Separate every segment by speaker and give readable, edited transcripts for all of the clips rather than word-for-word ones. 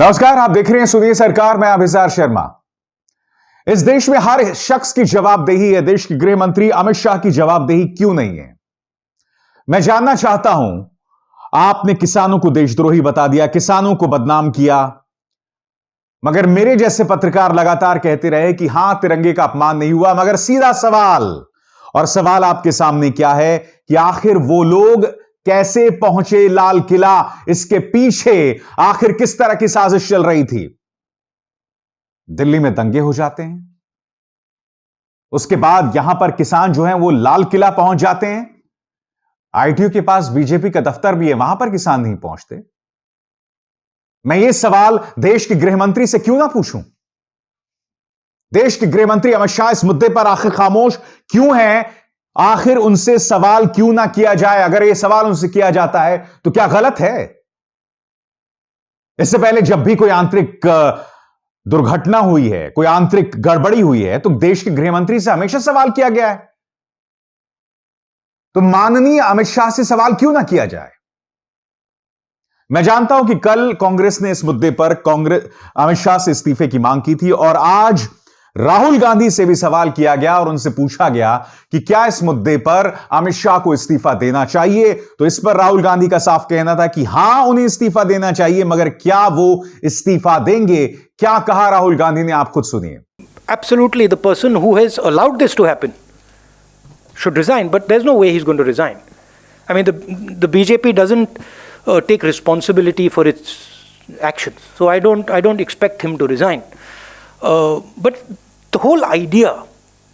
Speaker 1: नमस्कार, आप देख रहे हैं सुनिए सरकार। मैं अभिजार शर्मा। इस देश में हर शख्स की जवाबदेही है, देश के गृह मंत्री अमित शाह की जवाबदेही क्यों नहीं है? मैं जानना चाहता हूं, आपने किसानों को देशद्रोही बता दिया, किसानों को बदनाम किया, मगर मेरे जैसे पत्रकार लगातार कहते रहे कि हां, तिरंगे का अपमान नहीं हुआ। मगर सीधा सवाल, और सवाल आपके सामने क्या है कि आखिर वो लोग कैसे पहुंचे लाल किला? इसके पीछे आखिर किस तरह की साजिश चल रही थी? दिल्ली में दंगे हो जाते हैं, उसके बाद यहां पर किसान जो हैं वो लाल किला पहुंच जाते हैं। आईटीओ के पास बीजेपी का दफ्तर भी है, वहां पर किसान नहीं पहुंचते। मैं ये सवाल देश के गृह मंत्री से क्यों ना पूछूं? देश के गृह मंत्री अमित शाह इस मुद्दे पर आखिर खामोश क्यों हैं? आखिर उनसे सवाल क्यों ना किया जाए? अगर यह सवाल उनसे किया जाता है तो क्या गलत है? इससे पहले जब भी कोई आंतरिक दुर्घटना हुई है, कोई आंतरिक गड़बड़ी हुई है, तो देश के गृह मंत्री से हमेशा सवाल किया गया है। तो माननीय अमित शाह से सवाल क्यों ना किया जाए? मैं जानता हूं कि कल कांग्रेस ने इस मुद्दे पर अमित शाह से इस्तीफे की मांग की थी, और आज राहुल गांधी से भी सवाल किया गया और उनसे पूछा गया कि क्या इस मुद्दे पर अमित शाह को इस्तीफा देना चाहिए। तो इस पर राहुल गांधी का साफ कहना था कि हां, उन्हें इस्तीफा देना चाहिए, मगर क्या वो इस्तीफा देंगे? क्या कहा राहुल गांधी ने, आप खुद सुनिए।
Speaker 2: Absolutely, the person who has allowed this to happen should resign, but there's no way he's going to resign. I mean, the BJP doesn't take responsibility for its actions, so I don't expect him to resign. But the whole idea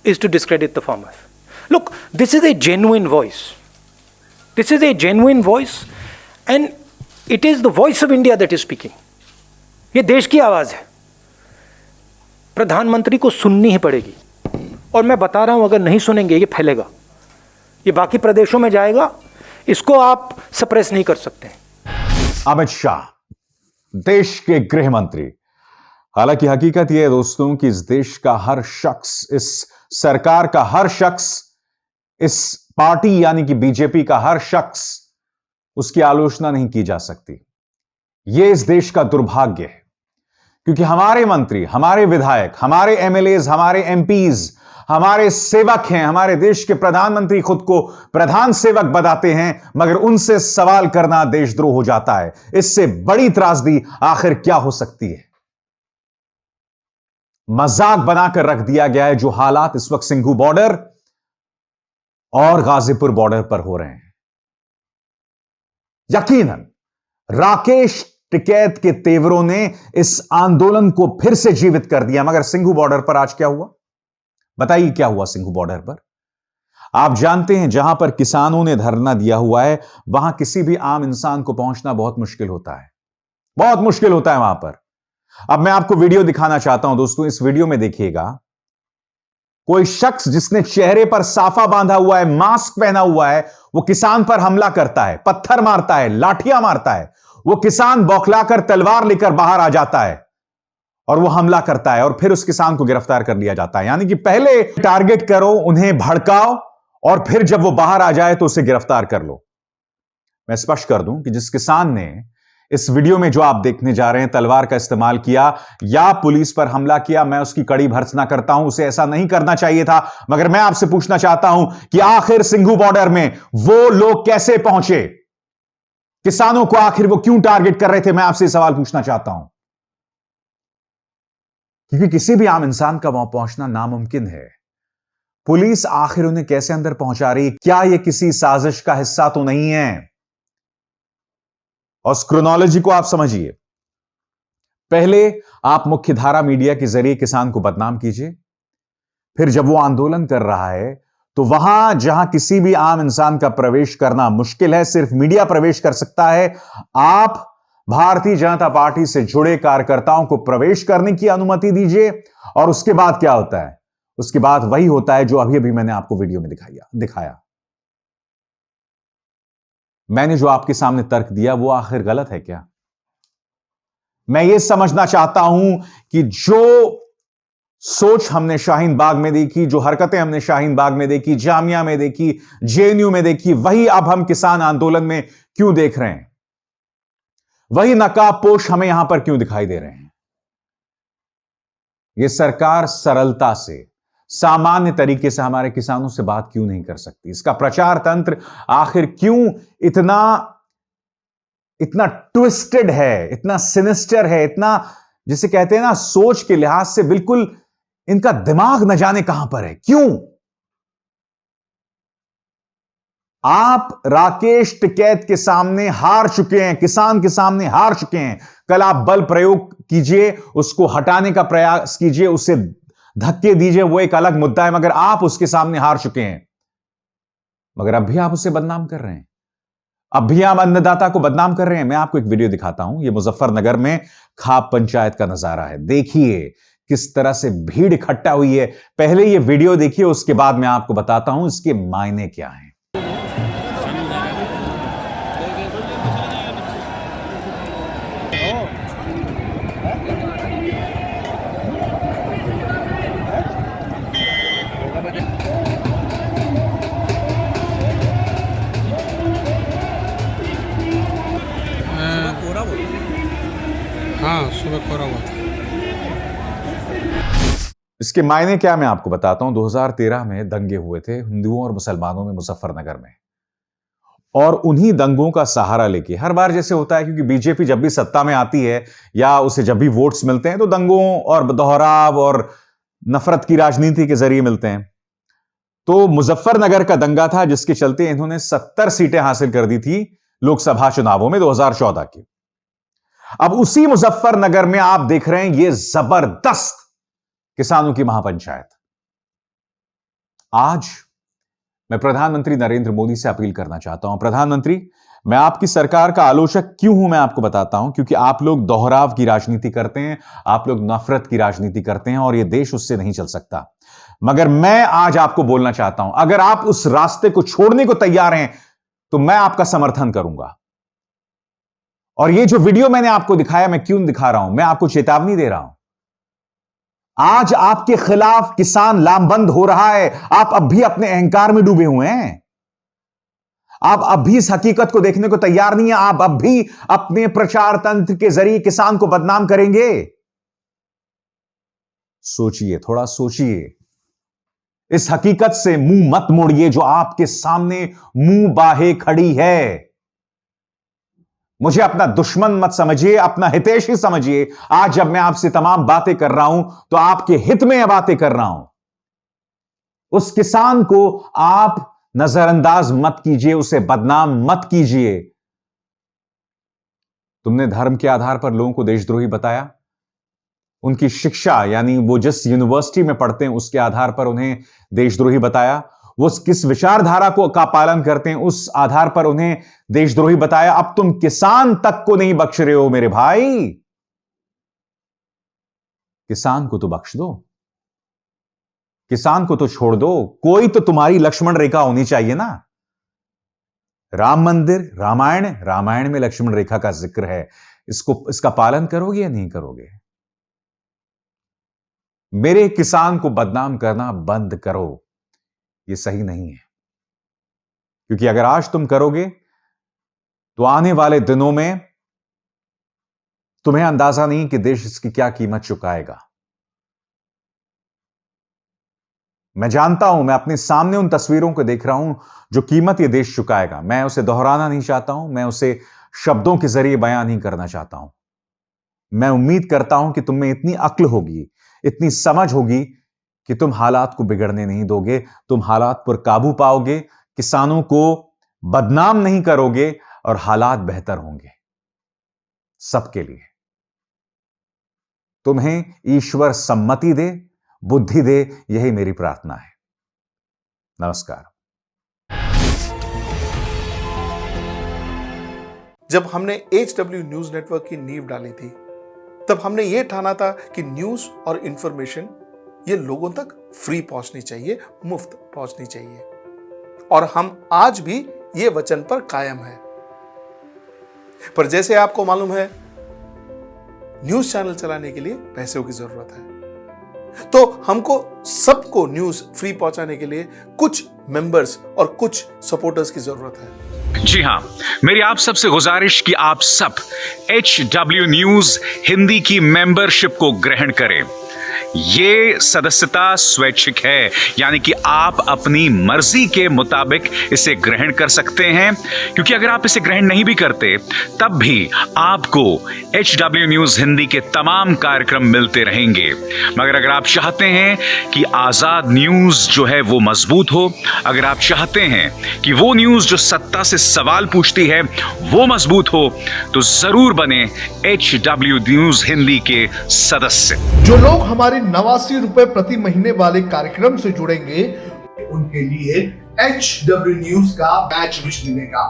Speaker 2: is to discredit the farmers. Look, this is a genuine voice. This is a genuine voice, and it is the voice of India that is speaking. ये देश की आवाज़ है, प्रधानमंत्री को सुननी ही पड़ेगी। और मैं बता रहा हूं, अगर नहीं सुनेंगे ये फैलेगा, ये बाकी प्रदेशों में जाएगा, इसको आप सप्रेस नहीं कर सकते।
Speaker 1: अमित शाह, देश के गृह मंत्री। हालांकि हकीकत यह है दोस्तों कि इस देश का हर शख्स, इस सरकार का हर शख्स, इस पार्टी यानी कि बीजेपी का हर शख्स, उसकी आलोचना नहीं की जा सकती। यह इस देश का दुर्भाग्य है, क्योंकि हमारे मंत्री, हमारे विधायक, हमारे एमएलएज, हमारे एमपीज हमारे सेवक हैं। हमारे देश के प्रधानमंत्री खुद को प्रधान सेवक बताते हैं, मगर उनसे सवाल करना देशद्रोह हो जाता है। इससे बड़ी त्रासदी आखिर क्या हो सकती है? मजाक बनाकर रख दिया गया है जो हालात इस वक्त सिंघू बॉर्डर और गाजीपुर बॉर्डर पर हो रहे हैं। यकीनन राकेश टिकैत के तेवरों ने इस आंदोलन को फिर से जीवित कर दिया, मगर सिंघू बॉर्डर पर आज क्या हुआ? बताइए क्या हुआ सिंघू बॉर्डर पर? आप जानते हैं, जहां पर किसानों ने धरना दिया हुआ है, वहां किसी भी आम इंसान को पहुंचना बहुत मुश्किल होता है, बहुत मुश्किल होता है वहां पर। अब मैं आपको वीडियो दिखाना चाहता हूं दोस्तों। इस वीडियो में देखिएगा, कोई शख्स जिसने चेहरे पर साफा बांधा हुआ है, मास्क पहना हुआ है, वो किसान पर हमला करता है, पत्थर मारता है, लाठियां मारता है। वो किसान बौखलाकर तलवार लेकर बाहर आ जाता है और वो हमला करता है, और फिर उस किसान को गिरफ्तार कर लिया जाता है। यानी कि पहले टारगेट करो, उन्हें भड़काओ, और फिर जब वो बाहर आ जाए तो उसे गिरफ्तार कर लो। मैं स्पष्ट कर दूं कि जिस किसान ने इस वीडियो में जो आप देखने जा रहे हैं तलवार का इस्तेमाल किया या पुलिस पर हमला किया, मैं उसकी कड़ी भर्त्सना करता हूं। उसे ऐसा नहीं करना चाहिए था। मगर मैं आपसे पूछना चाहता हूं कि आखिर सिंघू बॉर्डर में वो लोग कैसे पहुंचे? किसानों को आखिर वो क्यों टारगेट कर रहे थे? मैं आपसे सवाल पूछना चाहता हूं, क्योंकि किसी भी आम इंसान का वहां पहुंचना नामुमकिन है। पुलिस आखिर उन्हें कैसे अंदर पहुंचा रही? क्या यह किसी साजिश का हिस्सा तो नहीं है? और क्रोनोलॉजी को आप समझिए। पहले आप मुख्यधारा मीडिया के जरिए किसान को बदनाम कीजिए, फिर जब वो आंदोलन कर रहा है तो वहां जहां किसी भी आम इंसान का प्रवेश करना मुश्किल है, सिर्फ मीडिया प्रवेश कर सकता है, आप भारतीय जनता पार्टी से जुड़े कार्यकर्ताओं को प्रवेश करने की अनुमति दीजिए। और उसके बाद क्या होता है? उसके बाद वही होता है जो अभी अभी मैंने आपको वीडियो में दिखाया। मैंने जो आपके सामने तर्क दिया वो आखिर गलत है क्या? मैं ये समझना चाहता हूं कि जो सोच हमने शाहीन बाग में देखी, जो हरकतें हमने शाहीन बाग में देखी, जामिया में देखी, जेएनयू में देखी, वही अब हम किसान आंदोलन में क्यों देख रहे हैं? वही नकाबपोश हमें यहां पर क्यों दिखाई दे रहे हैं? यह सरकार सरलता से, सामान्य तरीके से हमारे किसानों से बात क्यों नहीं कर सकती? इसका प्रचार तंत्र आखिर क्यों इतना ट्विस्टेड है, इतना सिनिस्टर है, इतना जिसे कहते हैं ना सोच के लिहाज से बिल्कुल इनका दिमाग न जाने कहां पर है? क्यों? आप राकेश टिकैत के सामने हार चुके हैं, किसान के सामने हार चुके हैं। कल आप बल प्रयोग कीजिए, उसको हटाने का प्रयास कीजिए, उसे धक्के दीजिए, वो एक अलग मुद्दा है, मगर आप उसके सामने हार चुके हैं। मगर अब भी आप उसे बदनाम कर रहे हैं, अब भी आप अन्नदाता को बदनाम कर रहे हैं। मैं आपको एक वीडियो दिखाता हूं, यह मुजफ्फरनगर में खाप पंचायत का नजारा है। देखिए किस तरह से भीड़ इकट्ठा हुई है। पहले यह वीडियो देखिए, उसके बाद मैं आपको बताता हूं इसके मायने क्या हैं।
Speaker 3: हाँ, सुबह कोहरा हुआ था।
Speaker 1: इसके मायने क्या मैं आपको बताता हूं। 2013 में दंगे हुए थे हिंदुओं और मुसलमानों में मुजफ्फरनगर में, और उन्हीं दंगों का सहारा लेके हर बार जैसे होता है, क्योंकि बीजेपी जब भी सत्ता में आती है या उसे जब भी वोट्स मिलते हैं तो दंगों और दोहराव और नफरत की राजनीति के जरिए मिलते हैं। तो मुजफ्फरनगर का दंगा था जिसके चलते इन्होंने 70 सीटें हासिल कर दी थी लोकसभा चुनावों में 2014 की। अब उसी मुजफ्फरनगर में आप देख रहे हैं यह जबरदस्त किसानों की महापंचायत। आज मैं प्रधानमंत्री नरेंद्र मोदी से अपील करना चाहता हूं। प्रधानमंत्री, मैं आपकी सरकार का आलोचक क्यों हूं मैं आपको बताता हूं। क्योंकि आप लोग दोहराव की राजनीति करते हैं, आप लोग नफरत की राजनीति करते हैं, और यह देश उससे नहीं चल सकता। मगर मैं आज आपको बोलना चाहता हूं, अगर आप उस रास्ते को छोड़ने को तैयार हैं तो मैं आपका समर्थन करूंगा। और यह जो वीडियो मैंने आपको दिखाया, मैं क्यों दिखा रहा हूं? मैं आपको चेतावनी दे रहा हूं। आज आपके खिलाफ किसान लामबंद हो रहा है। आप अब भी अपने अहंकार में डूबे हुए हैं। आप अब भी इस हकीकत को देखने को तैयार नहीं है। आप अब भी अपने प्रचार तंत्र के जरिए किसान को बदनाम करेंगे। सोचिए, थोड़ा सोचिए। इस हकीकत से मुंह मत मोड़िए जो आपके सामने मुंह बाहे खड़ी है। मुझे अपना दुश्मन मत समझिए, अपना हितैषी समझिए। आज जब मैं आपसे तमाम बातें कर रहा हूं तो आपके हित में यह बातें कर रहा हूं। उस किसान को आप नजरअंदाज मत कीजिए, उसे बदनाम मत कीजिए। तुमने धर्म के आधार पर लोगों को देशद्रोही बताया, उनकी शिक्षा यानी वो जिस यूनिवर्सिटी में पढ़ते हैं उसके आधार पर उन्हें देशद्रोही बताया, वो किस विचारधारा का पालन करते हैं उस आधार पर उन्हें देशद्रोही बताया। अब तुम किसान तक को नहीं बख्श रहे हो मेरे भाई। किसान को तो बख्श दो, किसान को तो छोड़ दो। कोई तो तुम्हारी लक्ष्मण रेखा होनी चाहिए ना। राम मंदिर, रामायण, रामायण में लक्ष्मण रेखा का जिक्र है। इसका पालन करोगे या नहीं करोगे? मेरे किसान को बदनाम करना बंद करो, यह सही नहीं है। क्योंकि अगर आज तुम करोगे तो आने वाले दिनों में तुम्हें अंदाजा नहीं कि देश इसकी क्या कीमत चुकाएगा। मैं जानता हूं, मैं अपने सामने उन तस्वीरों को देख रहा हूं जो कीमत यह देश चुकाएगा। मैं उसे दोहराना नहीं चाहता हूं, मैं उसे शब्दों के जरिए बयां नहीं करना चाहता हूं। मैं उम्मीद करता हूं कि तुम में इतनी अक्ल होगी, इतनी समझ होगी कि तुम हालात को बिगड़ने नहीं दोगे, तुम हालात पर काबू पाओगे, किसानों को बदनाम नहीं करोगे और हालात बेहतर होंगे सबके लिए। तुम्हें ईश्वर सम्मति दे, बुद्धि दे, यही मेरी प्रार्थना है। नमस्कार।
Speaker 4: जब हमने HW न्यूज नेटवर्क की नींव डाली थी, तब हमने यह ठाना था कि न्यूज और इंफॉर्मेशन ये लोगों तक फ्री पहुंचनी चाहिए, मुफ्त पहुंचनी चाहिए। और हम आज भी ये वचन पर कायम हैं। पर जैसे आपको मालूम है, न्यूज चैनल चलाने के लिए पैसों की जरूरत है। तो हमको सबको न्यूज फ्री पहुंचाने के लिए कुछ मेंबर्स और कुछ सपोर्टर्स की जरूरत है।
Speaker 5: जी हां, मेरी आप सबसे गुजारिश कि आप सब HW न्यूज हिंदी की मेंबरशिप को ग्रहण करें। ये सदस्यता स्वैच्छिक है, यानी कि आप अपनी मर्जी के मुताबिक इसे ग्रहण कर सकते हैं, क्योंकि अगर आप इसे ग्रहण नहीं भी करते तब भी आपको HW न्यूज हिंदी के तमाम कार्यक्रम मिलते रहेंगे। मगर अगर आप चाहते हैं कि आजाद न्यूज जो है वो मजबूत हो, अगर आप चाहते हैं कि वो न्यूज जो सत्ता से सवाल पूछती है वो मजबूत हो, तो जरूर बने HW न्यूज हिंदी के सदस्य।
Speaker 6: जो लोग हमारे 89 रुपए प्रति महीने वाले कार्यक्रम से जुड़ेंगे उनके लिए HW न्यूज का बैच विश मिलेगा।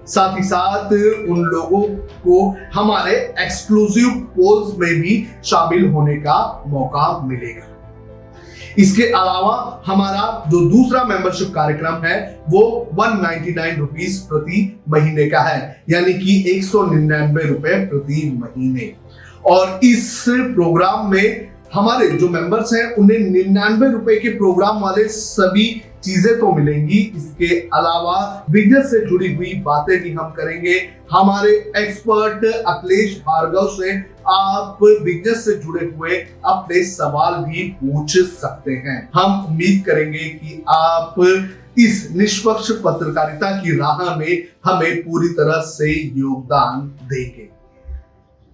Speaker 6: साथ ही साथ उन लोगों को हमारे एक्सक्लूसिव पोल्स में भी शामिल होने का मौका मिलेगा। इसके अलावा हमारा जो दूसरा मेंबरशिप कार्यक्रम है वो 199 रुपीस प्रति महीने का है, यानी कि 199 रुपए प्रति महीने। और इस प्रोग्राम में हमारे जो मेंबर्स हैं उन्हें 99 रुपए के प्रोग्राम वाले सभी चीजें तो मिलेंगी। इसके अलावा बिजनेस से जुड़ी हुई बातें भी हम करेंगे। हमारे एक्सपर्ट अखिलेश भार्गव से आप बिजनेस से जुड़े हुए अपने सवाल भी पूछ सकते हैं। हम उम्मीद करेंगे कि आप इस निष्पक्ष पत्रकारिता की राह में हमें पूरी तरह से योगदान देंगे।